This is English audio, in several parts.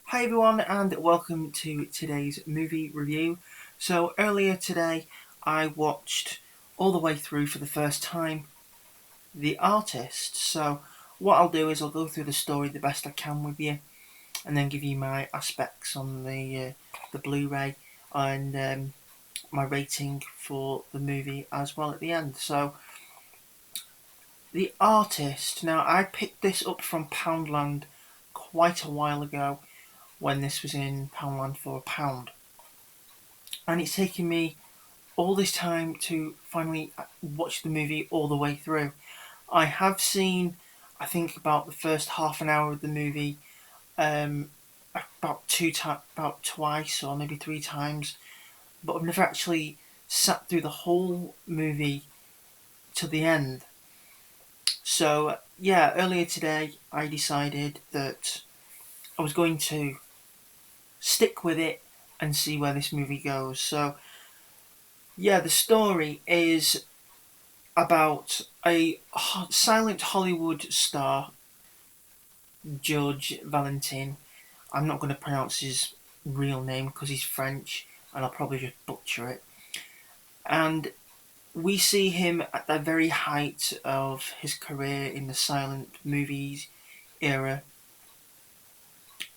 Hi everyone, and welcome to today's movie review. So earlier today, I watched all the way through for the first time The Artist. So what I'll do is I'll go through the story the best I can with you, and then give you my aspects on the Blu-ray and my rating for the movie as well at the end. So The Artist. Now I picked this up from Poundland quite a while ago when this was in Poundland for a pound. And it's taken me all this time to finally watch the movie all the way through. I have seen, I think, about the first half an hour of the movie, um, about twice or maybe three times, but I've never actually sat through the whole movie to the end. So yeah, earlier today I decided that I was going to stick with it and see where this movie goes. So yeah, the story is about a silent Hollywood star, George Valentin. I'm not going to pronounce his real name because he's French and I'll probably just butcher it. And we see him at the very height of his career in the silent movies era.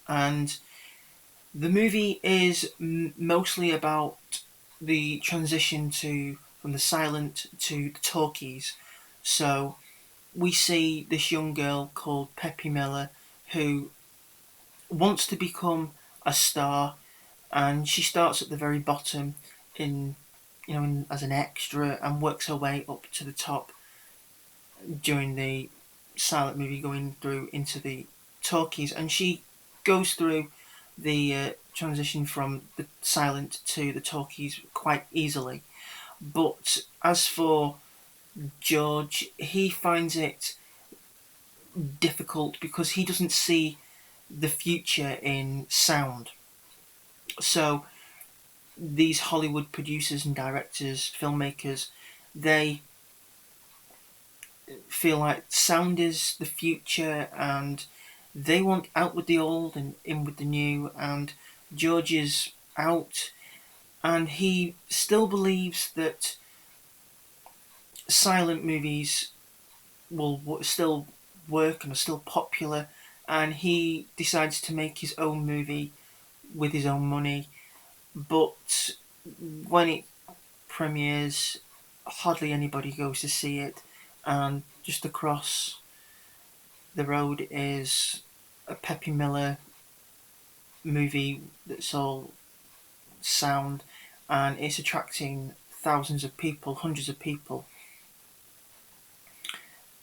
And the movie is mostly about the transition to from the silent to the talkies. So we see this young girl called Peppy Miller who wants to become a star, and she starts at the very bottom in as an extra and works her way up to the top during the silent movie, going through into the talkies, and she goes through the transition from the silent to the talkies quite easily. But as for George, he finds it difficult because he doesn't see the future in sound. So these Hollywood producers and directors, filmmakers, they feel like sound is the future and they want out with the old and in with the new, and George is out and he still believes that silent movies will still work and are still popular, and he decides to make his own movie with his own money. But when it premieres, hardly anybody goes to see it, and just across the road is a Peppy Miller movie that's all sound, and it's attracting thousands of people, hundreds of people.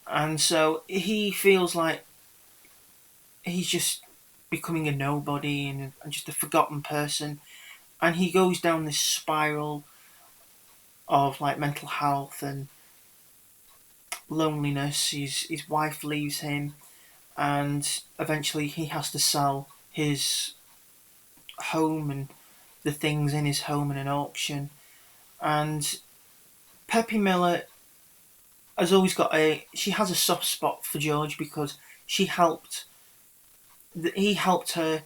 And so he feels like he's just becoming a nobody and just a forgotten person. And he goes down this spiral of like mental health and loneliness. His wife leaves him, and eventually he has to sell his home and the things in his home in an auction. And Peppy Miller has always got she has a soft spot for George because she helped he helped her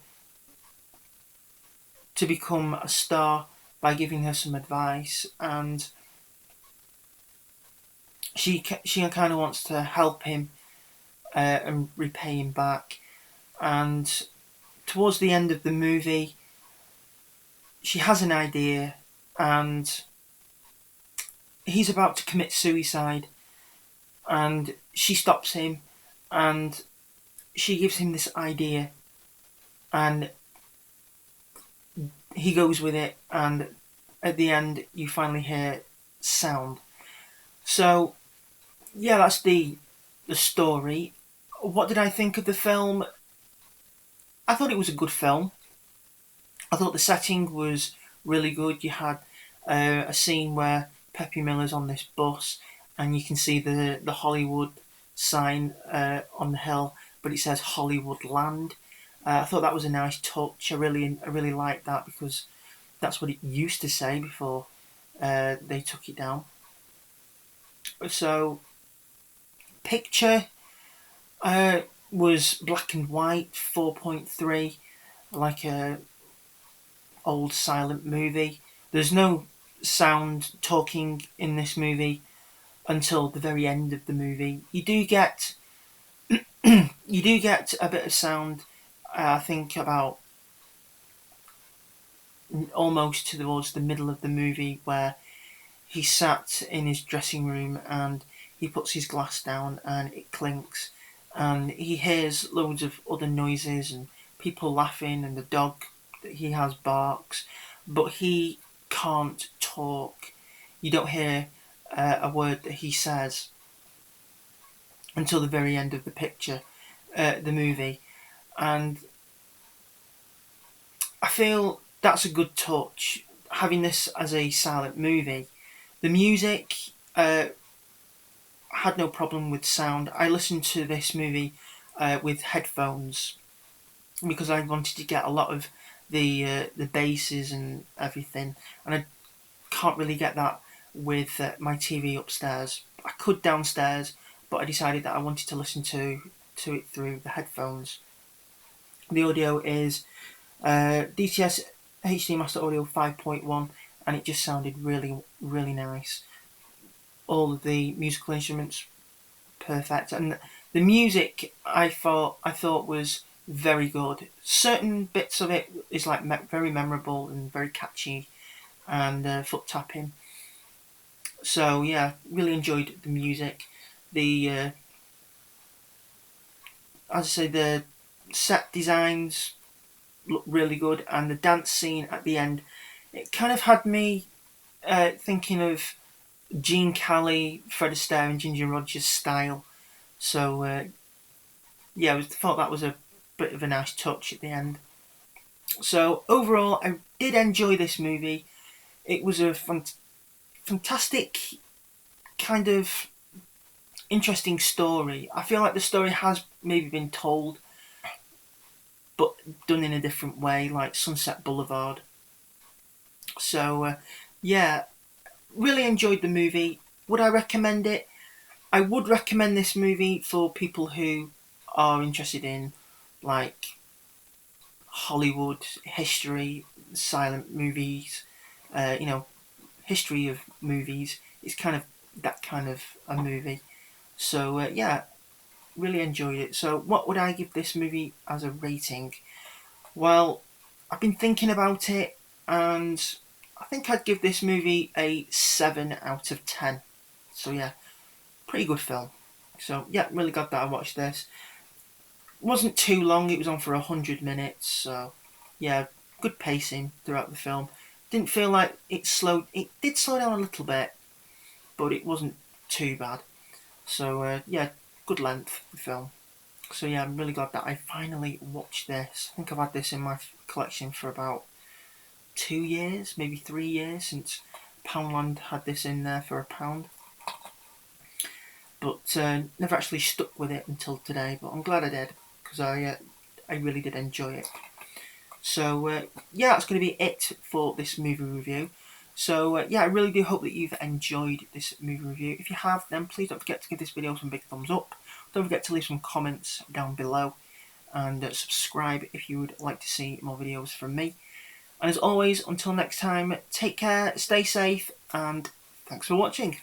to become a star by giving her some advice, and she kind of wants to help him and repay him back. And towards the end of the movie, she has an idea, and he's about to commit suicide, and she stops him, and she gives him this idea, and he goes with it, and at the end, you finally hear sound. So yeah, that's the story. What did I think of the film? I thought it was a good film. I thought the setting was really good. You had a scene where Peppy Miller's on this bus, and you can see the Hollywood sign on the hill, but it says Hollywood Land. I thought that was a nice touch. I really liked that because that's what it used to say before they took it down. So picture was black and white, 4.3. like a old silent movie. There's no sound talking in this movie until the very end of the movie. You do get a bit of sound. I think about almost towards the middle of the movie where he sat in his dressing room and he puts his glass down and it clinks and he hears loads of other noises and people laughing and the dog that he has barks, but he can't talk. You don't hear a word that he says until the very end of the picture, the movie, and I feel that's a good touch having this as a silent movie. The music, had no problem with sound. I listened to this movie with headphones because I wanted to get a lot of the basses and everything, and I can't really get that with my TV upstairs. I could downstairs, but I decided that I wanted to listen to it through the headphones. The audio is DTS HD Master Audio 5.1, and it just sounded really, really nice. All of the musical instruments perfect, and the music I thought was very good. Certain bits of it is like very memorable and very catchy, and foot tapping. So yeah, really enjoyed the music. The As I say, the set designs look really good, and the dance scene at the end, it kind of had me thinking of Gene Kelly, Fred Astaire, and Ginger Rogers style. So yeah, thought that was a bit of a nice touch at the end. So overall, I did enjoy this movie. It was a fantastic kind of interesting story. I feel like the story has maybe been told, but done in a different way, like Sunset Boulevard. So yeah, really enjoyed the movie. Would I recommend it? I would recommend this movie for people who are interested in like Hollywood history, silent movies, history of movies. It's kind of that kind of a movie. So yeah, really enjoyed it. So what would I give this movie as a rating? Well, I've been thinking about it, and I think I'd give this movie a 7 out of 10. So yeah, pretty good film. So yeah, really glad that I watched this. It wasn't too long. It was on for 100 minutes. So yeah, good pacing throughout the film. Didn't feel like it slowed. It did slow down a little bit, but it wasn't too bad. So yeah, good length the film. So yeah, I'm really glad that I finally watched this. I think I've had this in my collection for about 2 years, maybe 3 years, since Poundland had this in there for £1. But never actually stuck with it until today. But I'm glad I did, because I really did enjoy it. So yeah, that's going to be it for this movie review. So yeah, I really do hope that you've enjoyed this movie review. If you have, then please don't forget to give this video some big thumbs up. Don't forget to leave some comments down below, and subscribe if you would like to see more videos from me. And as always, until next time, take care, stay safe, and thanks for watching.